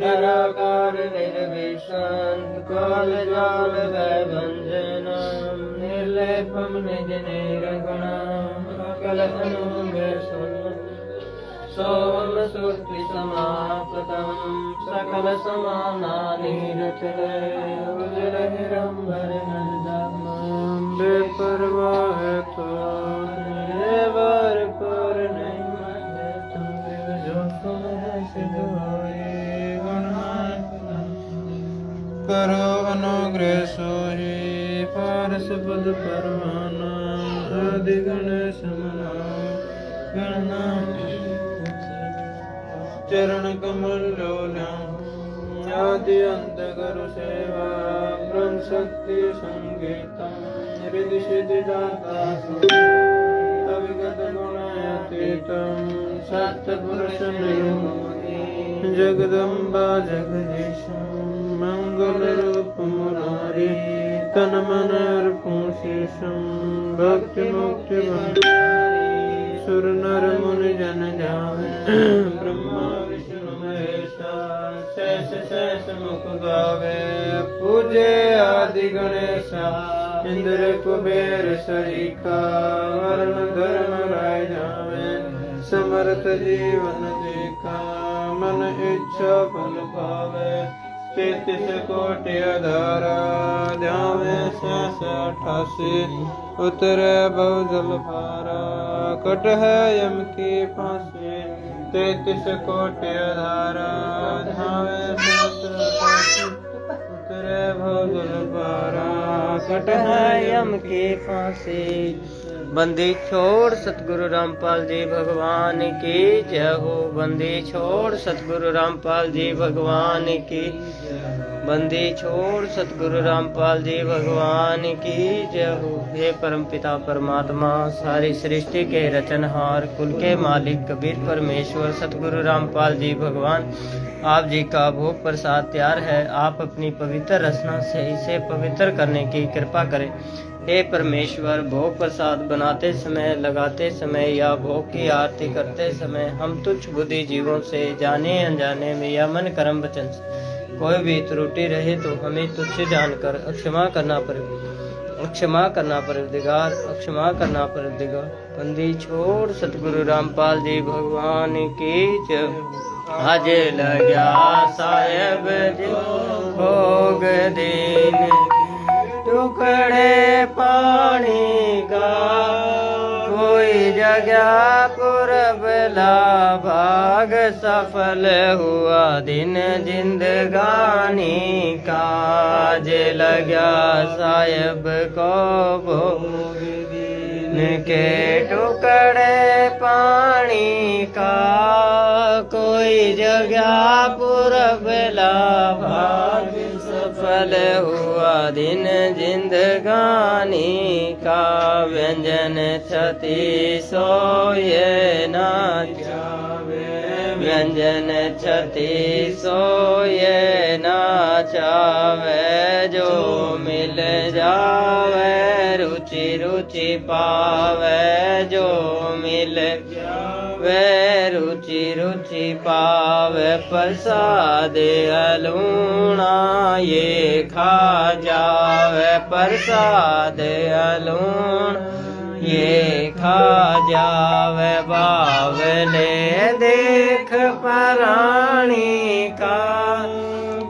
निराकार निर्विशन् कालजाल वैभञ्जनं निर्लेपं निज निर्गुणं सकलतनुमेशुन् सोम सुष्टि समापतं सकल समानानि रचले उजलहिरंबरनर्दमं बेपरवाह तो वर पर नहीं मध्य तुम जो सुन है सिद्ध होए करो अनुग्रह सोहि पारस पद परमाना आदि गणेश मना गणना चरण कमल लोलम आदि अंत गुरु सेवा ब्रह्म शक्ति संगीतम हृदय सिद्धि दाता अविगत गुणातीतम सत्पुरुष जगदम्बा जगदीशम मंगल रूप मुरारी तन मन अर्पण शेषम भक्ति मुक्ति सुर नर मुनि जन जावे ब्रह्मा विष्णु महेशा शेष शेष मुख गावे पूजे आदि गणेशा इंद्र कुबेर सरीखा वर्ण धर्म राय जावे समर्थ जीवन देखा मन इच्छा फल पावे 33 कोटि अधारा ध्यावे 688 उतरे भव जल पारा कट है यम की फांसी 33 कोटि अधारा ध्यावे 688 उतरे भव जल पारा कट है यम की फांसी बंदी छोड़ सतगुरु रामपाल जी भगवान की जय हो बंदी छोड़ सतगुरु रामपाल जी भगवान की बंदी छोड़ सतगुरु रामपाल जी भगवान की जय हो। हे परमपिता परमात्मा सारी सृष्टि के रचनहार कुल के मालिक कबीर परमेश्वर सतगुरु रामपाल जी भगवान आप जी का भोग प्रसाद तैयार है। आप अपनी पवित्र रचना से इसे पवित्र करने की कृपा करें। हे परमेश्वर भोग प्रसाद बनाते समय लगाते समय या भोग की आरती करते समय हम तुच्छ बुद्धि जीवों से जाने अनजाने में या मन कर्म वचन से कोई भी त्रुटि रहे तो हमें तुच्छ जानकर अक्षमा करना परवरदिगार अक्षमा करना परवरदिगार। बंदी छोड़ सतगुरु रामपाल जी भगवान की जय। आज लग्या साहेब जी भोग दीन टुकड़े पानी का कोई जगह पुरबला भाग सफल हुआ दिन जिंदगानी का। आज लग्या साहेब को भोग दीन के टुकड़े पानी का कोई जगह पुरबला भाग सफल हुआ दिन जिंदगानी का। व्यंजन छति सोए ना चावे व्यंजन छति सोए ना चावे जो मिल जावे रुचि रुचि पावे जो मिल वे रुचि रुचि पावे प्रसाद अलूणा ये खा जावे प्रसाद अलूण ये खा जावे बावले देख पराणी का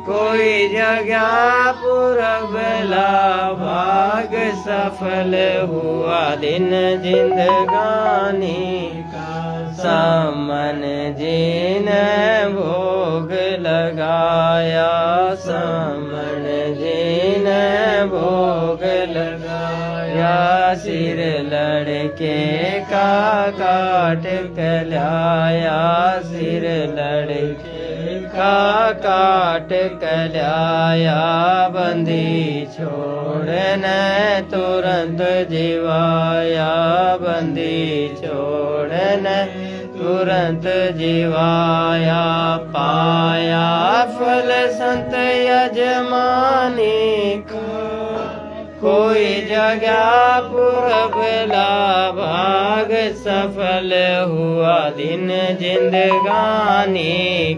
कोई जगह पुरबला भाग सफल हुआ दिन जिंदगानी का। सामन जी ने भोग लगाया सामन जी ने भोग लगाया सिर लड़के का काट कर लाया सिर लड़के का काट कर लाया। बंदी छोड़ने तुरंत जीवाया बंदी छोड़ने तुरंत जीवाया। पाया फल संत यजमानी का कोई जगह पुरबला भाग सफल हुआ दिन जिंदगानी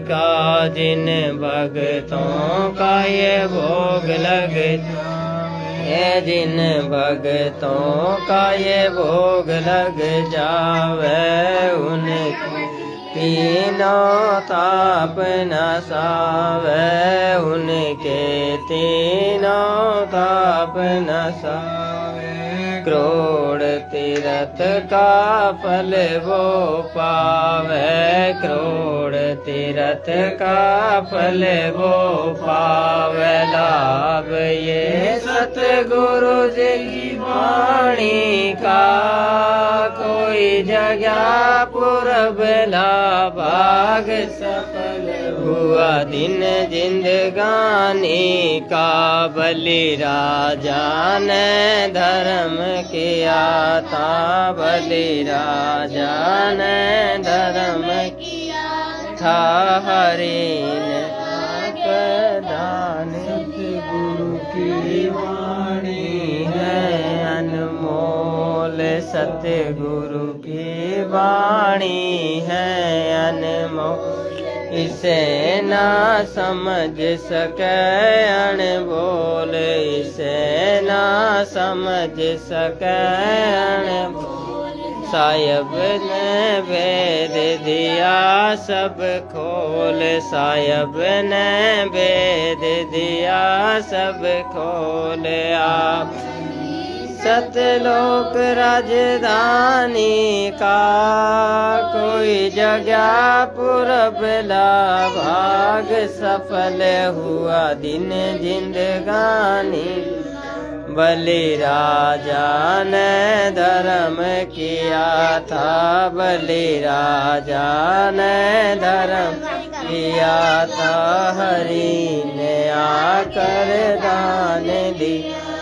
का जिन भगतों का ये भोग लग जिन भगतों का ये भोग लग जावे उन तीनों ताप नसावे उनके तीनों ताप नसावे क्रोड़ तीरथ का फल वो पावे क्रोड़ तीरथ का फल वो पावे लाभ ये सतगुरु जी की वाणी का कोई जगह पुरबला भाग सफल हुआ दिन जिंदगानी का बलि राजा ने धर्म किया था बलि राजा ने धर्म किया था हरि ने प्रदान गुरु की वाणी है अनमोल सतगुरु की वाणी है अनमोल इसे ना समझ सके अनबोल इसे ना समझ सके अनबोल साहिब ने भेद दिया सब खोल साहिब ने भेद दिया सब खोल आप सतलोक राजधानी का कोई जगह पुरबला भाग सफल हुआ दिन जिंदगानी बलि राजा ने धर्म किया था बलि राजा ने धर्म किया था हरि ने आकर दान दिया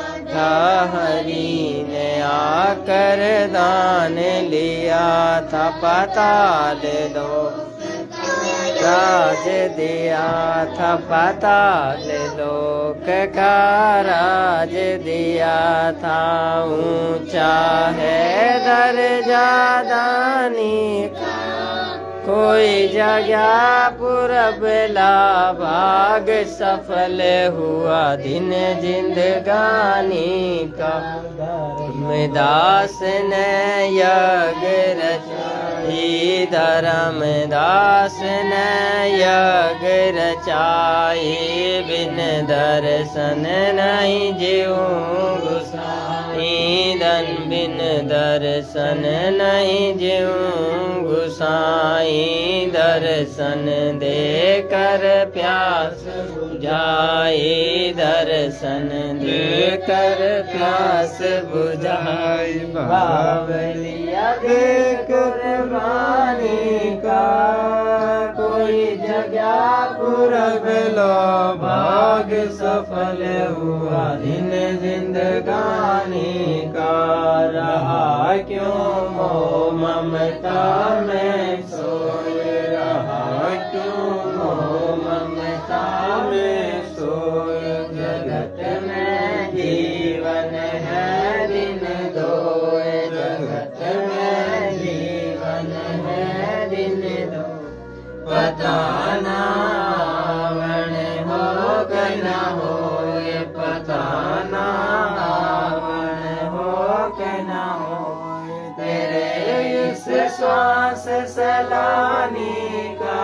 हरि ने आकर दान लिया था पाताल दो राज दिया था पाताल लोक का राज दिया था ऊंचा है दर्जा दानी का कोई जगह पुरबला भाग सफल हुआ दिन जिंदगानी का धर्मदास ने यज्ञ रचाई धर्मदास ने यज्ञ रचाई बिन दर्शन नहीं जीऊँ गुसाई धन बिन दर्शन नहीं जीऊँ गुसाई दर्शन देकर प्यास बुझाई दर्शन देकर प्यास बुझाई बावलिया कुर्बानी का कोई जगह पुरबला भाग सफल हुआ दिन जिंदगानी का रहा क्यों मोह ममता में सोए रहा क्यों मोह ममता में सोए जगत में जीवन है दिन दोए जगत में जीवन है दिन दो पता ना आवण हो कि न होए पता ना आवण हो कि न होए तेरे इस श्वास सलानी का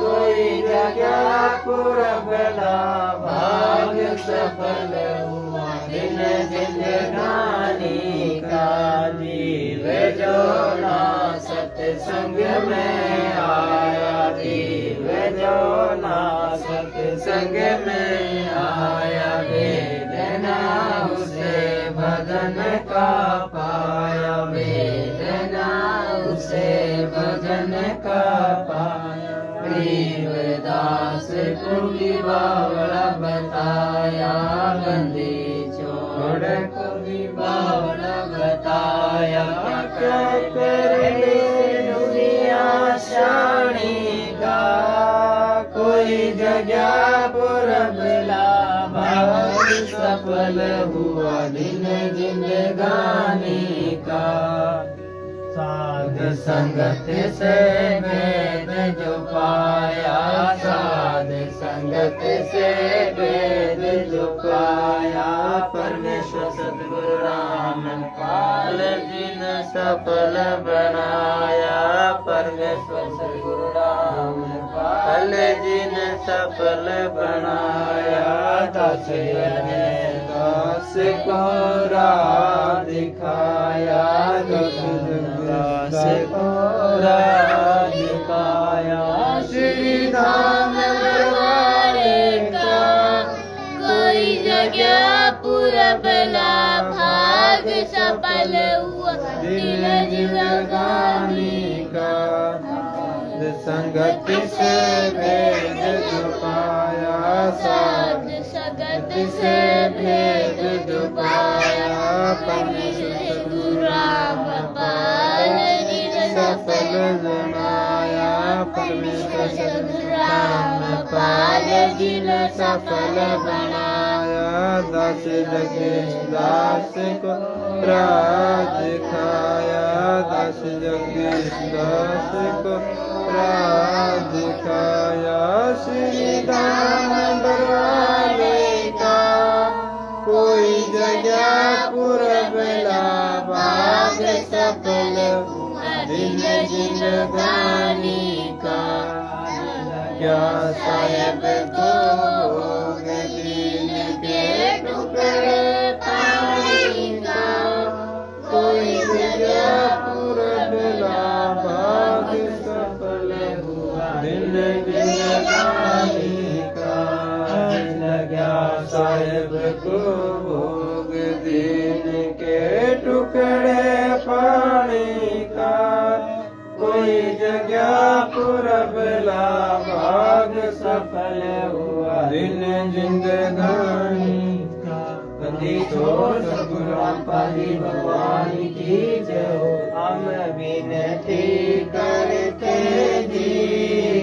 कोई जगह पुरबला भाग सफल हुआ दिन जिंदगानी का जीव जो ना सत्संग में आया जीव जो ना सत्संग में आया वेदना उसे भजन का पाया वेदना उसे भजन का पाया गरीबदास को बावड़ा बताया बंदी छोड़ को बावड़ा बताया क्या करे दुनिया शानी का कोई जगह पुरबला भाग सफल हुआ दिन जिंदगानी का। साध संगत से वेद जो पाया, साध संगत से वेद जो पाया, परमेश्वर सद्गुरु राम पाल जिन सफल बनाया, परमेश्वर सद्गुरु राम पाल जिन सफल बनाया। दस दास को राह दिखाया, दास को राह दिखाया। श्री धाम द्वारे का कोई जगह पूरा बला भाग सफल हुआ दिन जिंदगानी का। संगत से भेद जो पाया, साध संगत से भेद जो पाया, परमेश्वर गुरु राम पाल जिन सफल जनाया, परमेश्वर गुरु राम पाल जिन सफल बनाया। दास जगदीश दास को राह दिखाया, दास जगदीश दास को राह दिखाया। श्री धाम बरवाले का कोई जगह पुरबला भाग सफल दिन जिंदगानी का। क्या साहेब को दिन के टुकड़े पानी का, कोई जगह पुरबला भाग सफल दिन जिंदगानी का। लगा साहेब को भोग दिन के टुकड़े पानी का, कोई जगह पुरबला भाग सफल हुआ दिन जिंदगानी का। बंदी छोड़ सद्गुरु रामपाली भगवान की जय हो। हम विनती करते जी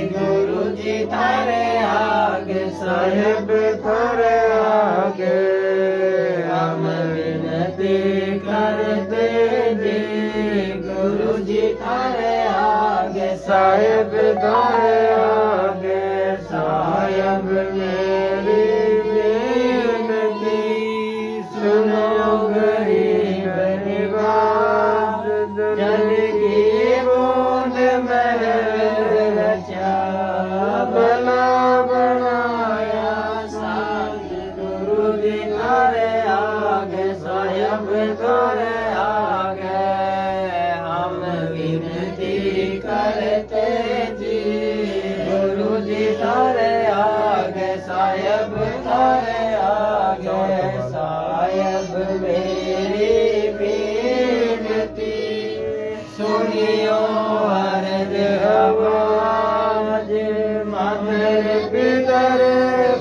गुरु जी थारे आगे, साहेब थारे आगे। हम विनती करते जी गुरु जी थारे आगे, साहेब थारे आगे। साहेब मेरी बेनती सुनो गरीब निवास, जल की बूंद महल रचा, भला बनाया साध गुरु जी थारे आगे, साहेब थारे आगे। हम विनती करते जी गुरु जी थारे आगे, साहेब थारे आगे। साहेब मेरी विनती सुनियो अर्ज आवाज, मातर पितर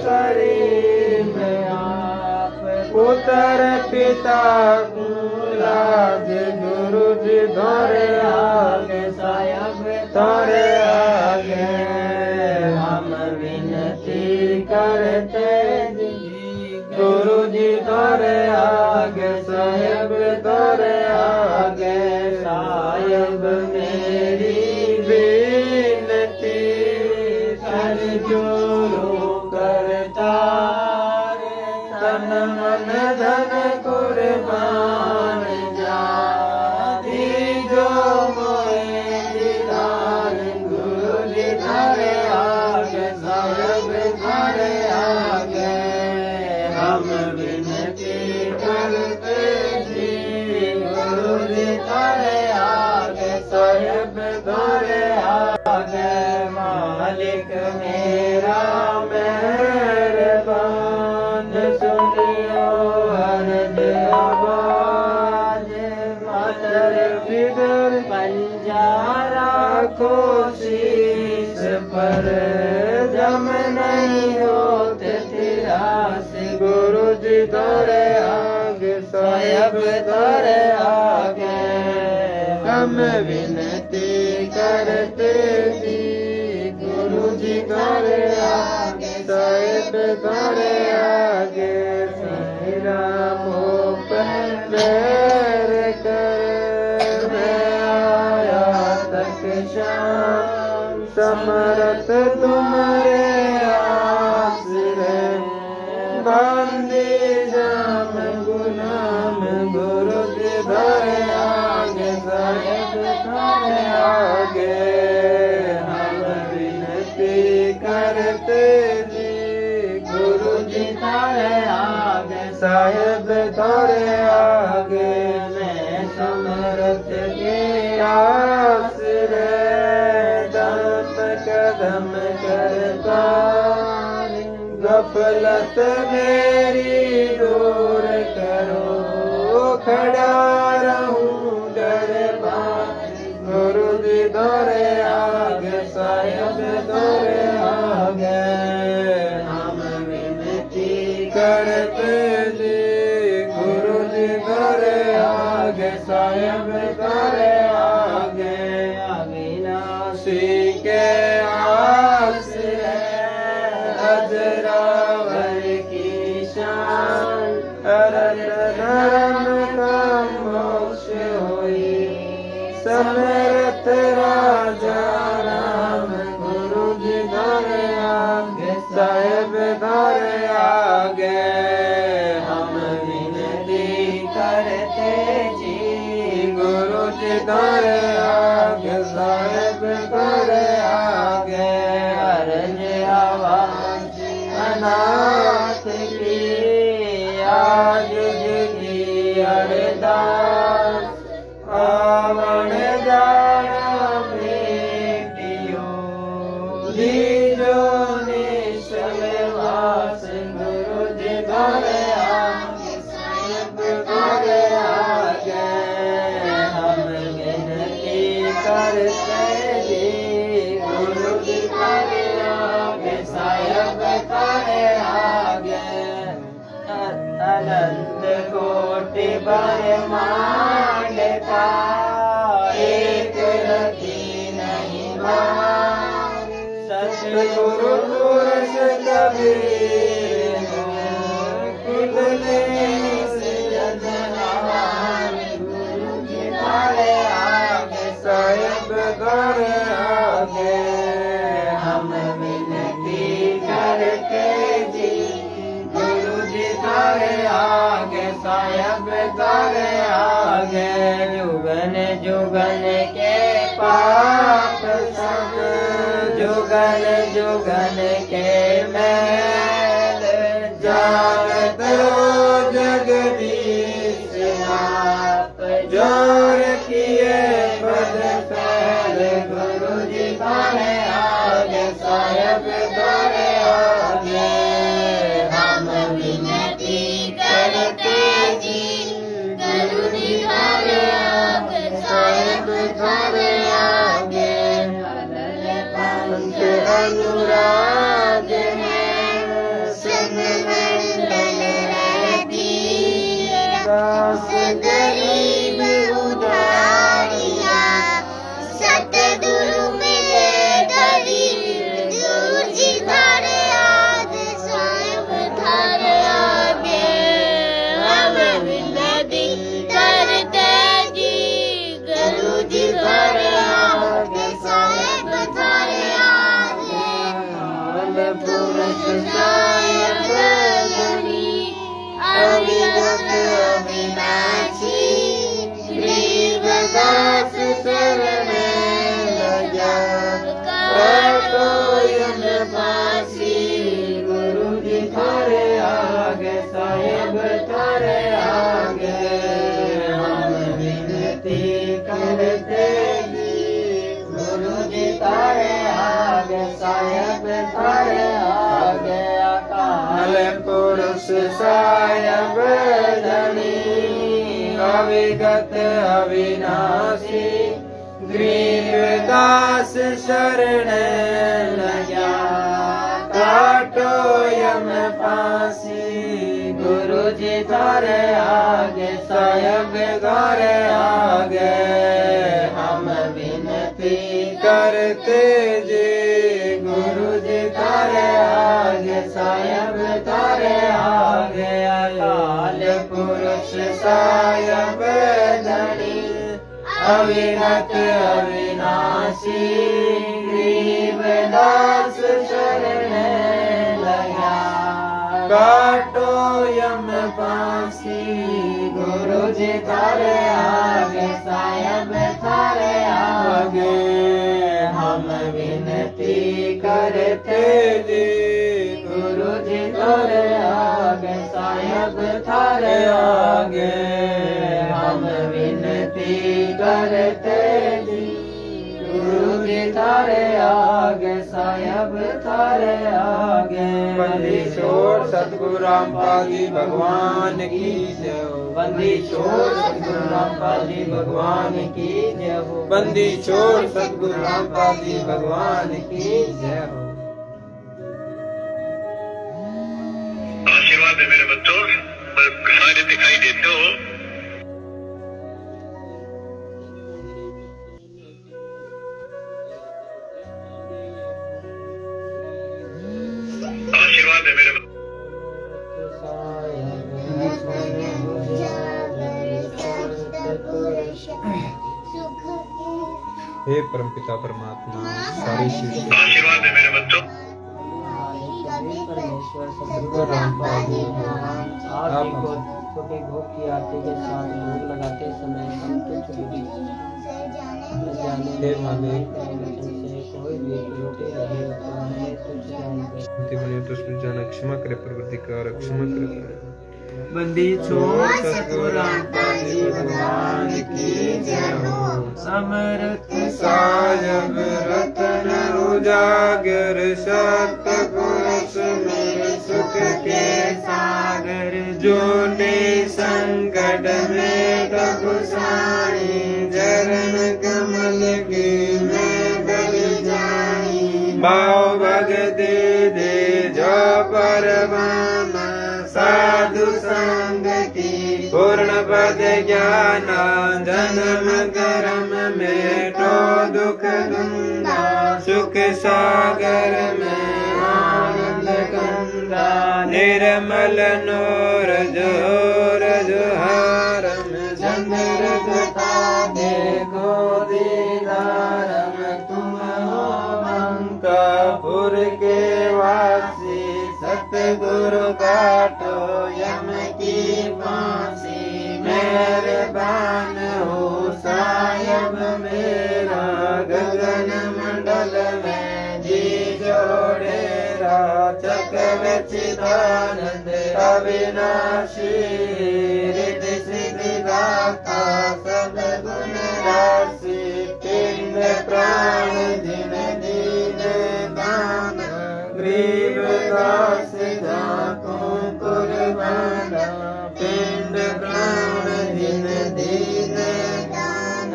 करीम आप, पुत्र पिता कुलाज गुरु जी धरे आगे, साहेब धरे आगे। हम विनती करते जी गुरु जी धरे आगे, साहेब धरे आगे। साहेब मेरी विनती कर जोरो करता, तन मन धन कुर्बान जा, जो मोए दीदार गुरु जी थारे आगे, साहेब थारे आगे। हम विनती करते जी गुरु जी थारे आगे, साहेब थारे आगे। मालिक मेरा मेहरबान सुनियो अर्ज आवाज, मातर पितर पंजा राखो शीस पर, जम नहीं होते तिरास गुरु जी थारे आगे, साहेब थारे आगे। हम विनती करते जी गुरु जी थारे आगे, साहेब थारे आगे। पैर कर मैं आया तक शाम समरथ तुम्हारे आसरे बांधे जाम गुलाम गुरु जी धरे आगे साहेब धरे आगे हम विनती करते जी गुरु जी धरे आगे साहेब धरे आगे मैं समरथ के आसरे दम कदम करता गफलत मेरी दूर करो खड़ा रहूं दरबार गुरु जी दौरे आगे साहेब दौरे आगे हम विनती करते जी गुरु जी दौरे आगे साहेब दौरे आगे अविनाशी के आसरे अजरावर की शान अरन नरन का मोक्ष होई समरथ राजा राम गुरु जी धरे आगे साहेब धरे आगे हम विनती करते जी गुरु जी धरे आगे साहेब धरे आगे अर्ज आवाज अनाथ की आज जी अरदास आवण जाना बेटियो दीजो निश्चलवास गुरु जी धरे आगे साहेब धरे आगे हम विनती करते जी गुरु जी धरे आगे साहेब धरे आगे अनंत कोटि ब्रह्मांड का एक रति नहीं भान सतगुरु पुरुष कबीर कुलने से जजनान गुरु जी धरे आगे साहेब धरे आगे हम विनती करते जी गुरु जी धरे आगे साहेब धरे आगे जुगन जुगन के पाप सब जुगन जुगन के मैल जागत हो जगदीश आप जोर किए बद फैल गुरु जी धरे आगे साहेब धरे आगे हम विनती करते जी गुरु जी धरे आगे साहेब धरे आगे पंथ अनुराग है संग मंडल रहती दास गरीब उधारिया सतगुरु मिले दलील गुरु जी धरे आगे साहेब धरे आगे हम विनती करते जी गुरु जी धरे आगे साहेब धरे आगे पुरुष साहेब धनी अविगत अविनाशी गरीबदास शरण लगा काटोयन फांसी गुरु जी धरे आगे साहेब धरे आगे हम विनती करते जी गुरु जी धरे आगे साहेब धरे आगे अकाल पुरुष साहेब धनी अविगत अविनाशी गरीबदास शरण लगा काटो यम फांसी गुरु जी धरे आगे साहेब धरे आगे हम विनती करते जी गुरु जी धरे आगे साहेब धरे आगे अकाल पुरुष साहेब अविरत अविनाशी गरीबदास शरण लगा काटो यम फांसी गुरु जी थारे आगे साहब थारे आगे हम विनती करते जी गुरु जी थारे आगे साहब थारे आगे हम विनती करते जी गुरु जी थारे आगे साहब थारे आगे बंदी छोड़ सतगुरु रामपाल जी भगवान की जय हो। बंदी छोड़ सतगुरु रामपाल जी भगवान की जय हो। बंदी छोड़ सतगुरु रामपाल जी भगवान की जय हो। आशीर्वाद है मेरे बच्चों, सारे दिखाई देते हो। आशीर्वाद है मेरे हे परमपिता परमात्मा सारी सृष्टि आशीर्वाद है मेरे बच्चों। परमेश्वर सतगुरु रामपाल जी भगवान आप जी को छोटी भोग की आरती के साथ भोग लगाते समय हम तुझ हे मालिक से कोई भी त्रुटि रही हो तो हमें तुझ जानते बने तो उसमें जाना क्षमा करे परवरदिगार क्षमा करे। बंदी छोड़ सतगुरु रामपाल जी भगवान की जय हो। समर्थ सायब रतन उजागर सतपुरुष मेरे सुख के सागर जो ने संकट में डबुसाई चरण कमल के में डल जाई भाव भगति दे जो परवाना साधु संग की पूर्ण पद ज्ञान जन्म कर्म में तो दुख दुंदा सुख सागर में आनंद कंदा निर्मल नूर जोर जोहारम चंद्र कथा देखो दीदारम तुम हो अंकापुर के वासी सतगुरु काटो यम की फांसी मेहरबान हो साहब मेरा गगन मंडल में जी जोड़ेरा चक्र चिदानंद अविनाशी रिद्धि सिद्धि दाता सब गुण राशि पिंड प्राण दिन दीन दान गरीब दास जाको कुर्बाना पिंड प्राण दिन दीन दान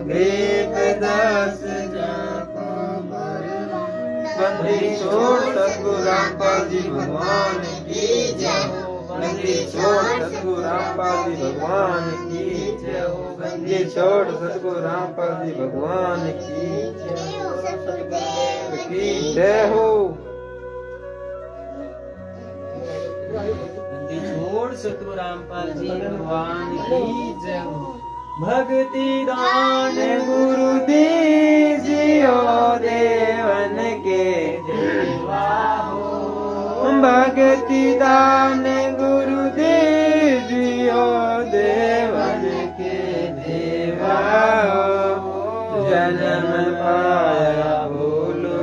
गरीब दास जाको कुर्बाना। बंदी छोड़ सतगुरु रामपाल जी भगवान की जय हो। बंदी छोड़ सतगुरु रामपाल जी भगवान की जय हो। बंदी छोड़ सतगुरु रामपाल जी भगवान की जय हो। सतगुरुदेव की जय हो। बंदी छोड़ सतगुरु रामपाल जी भगवान की जय हो। भक्ति दान गुरु दीजियो देवन के देवा हो। भक्ति दान गुरु दीजियो देवन के देवा हो। जन्म पाया भूलो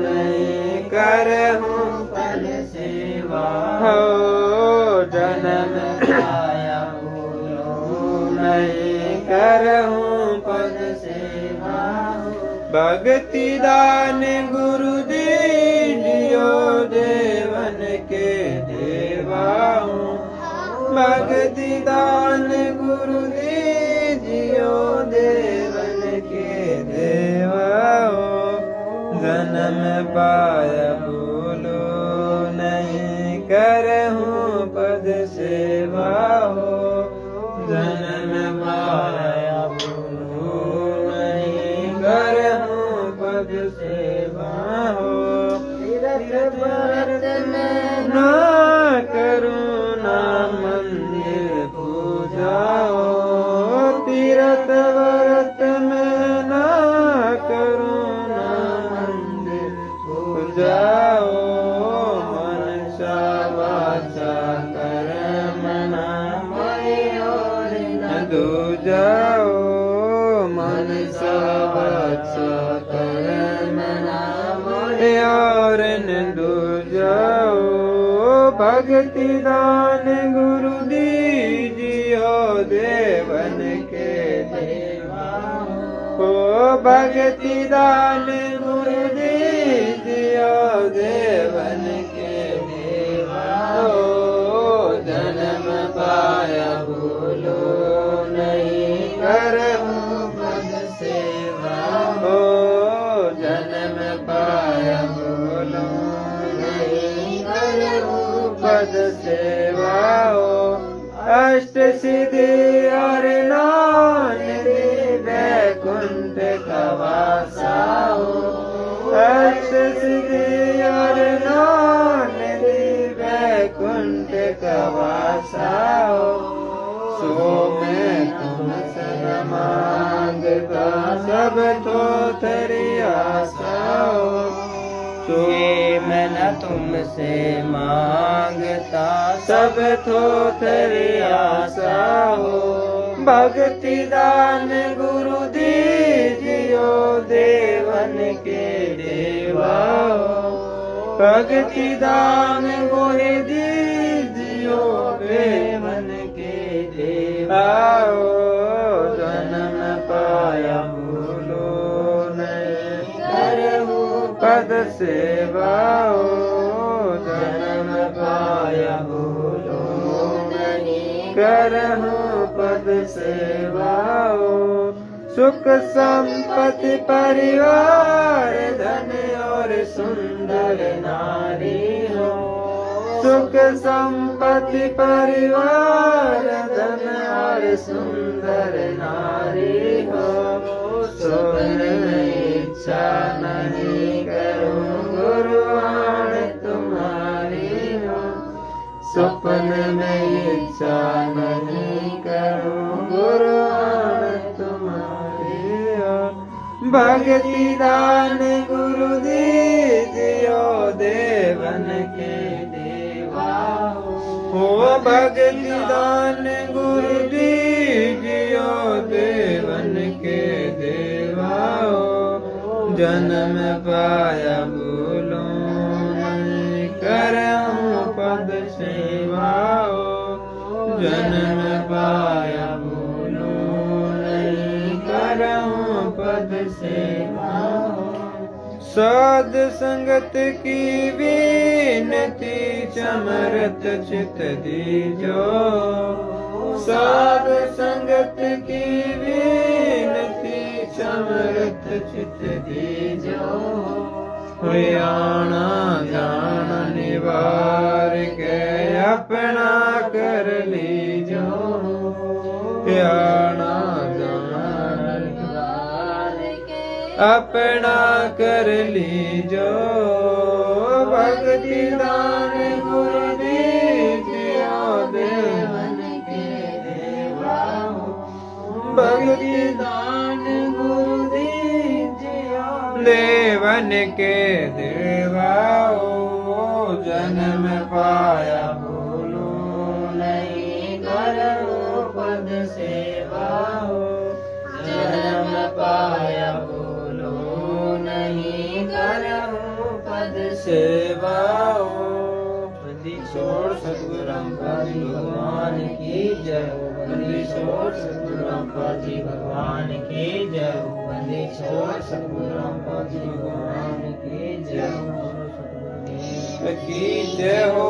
नहीं करहूँ पद सेवा हो। जन्म पाया भूलो नहीं करहूँ पद सेवा हो। भक्ति दान गुरु दीजियो देवन के देवा हूँ। भक्ति दान गुरु दीजियो देवन के देवा हो। जन्म पाया भूलो नहीं करहूँ पद सेवा हो। जन्म पाया भूलो नहीं करहूँ पद सेवा हो। तीरथ व्रत में ना करूँ ना मंदिर पूजा हो। तीरथ व्रत जाओ मन सब अच्छा कर्म और न दूर जाओ भक्ति दान गुरु दीजियो देवन के देवा हो भक्ति दान गुरु दीजियो देवन के देवा हो जन्म पाया भूलो नहीं करो पद सेवा हो जन्म पाया भूलो नहीं करो पद सेवा हो अष्ट सिद्धि और नानदी वैकुंठ का वासा हो अष्ट सिद्धि और नानदी वैकुंठ का वासा हो सो मैं तुमसे मांगता सब तो तेरी आशा हो तो मैं न तुमसे मांगता सब तो तेरी आशा हो भक्ति दान गुरु दीजियो देवन के देवा हो भक्ति दान गोहे दीजियो देवन के देवा हो जन्म पाया भूलो नहीं करो पद सेवा हो जन्म पाया भूलो नहीं करहु पद सेवा हो सुख संपत्ति परिवार धन और सुंदर नारी हो सुख संपत्ति परिवार धन और सुंदर नारी हो सोने इच्छा नहीं करूं गुरुआन तुम्हारी हो स्वप्न में इच्छा नहीं करूं गुरुआन तुम्हारी हो भक्ति दान गुरु दीजियो देवन के देवा हो भक्ति दान गुरु दीजियो देवन के देवा हो जन्म पाया भूलो नहीं करहूं पद सेवा हो जन्म पाया भूलो नहीं करहूं पद सेवा हो साध संगत की विनती चमरत चित दीजो साध संगत की विनती चमरत चित दीजो आना जाना निवार के अपना कर लीजो आना जाना अपना कर लीजो भक्ति दान गुरु दीजियो देवन के देवा हो भक्ति दान गुरु दीजियो देवन के देवा हो जन्म पाया भूलो नहीं करो पद सेवा हो जन्म पाया भूलो नहीं करो पद सेवा हो बंदी छोड़ सतगुरु रामपाल जी भगवान की जय बंदी छोड़ सतगुरु रामपाल जी भगवान की जय बंदी छोड़ सतगुरु रामपाल जी भगवान की जय की जय हो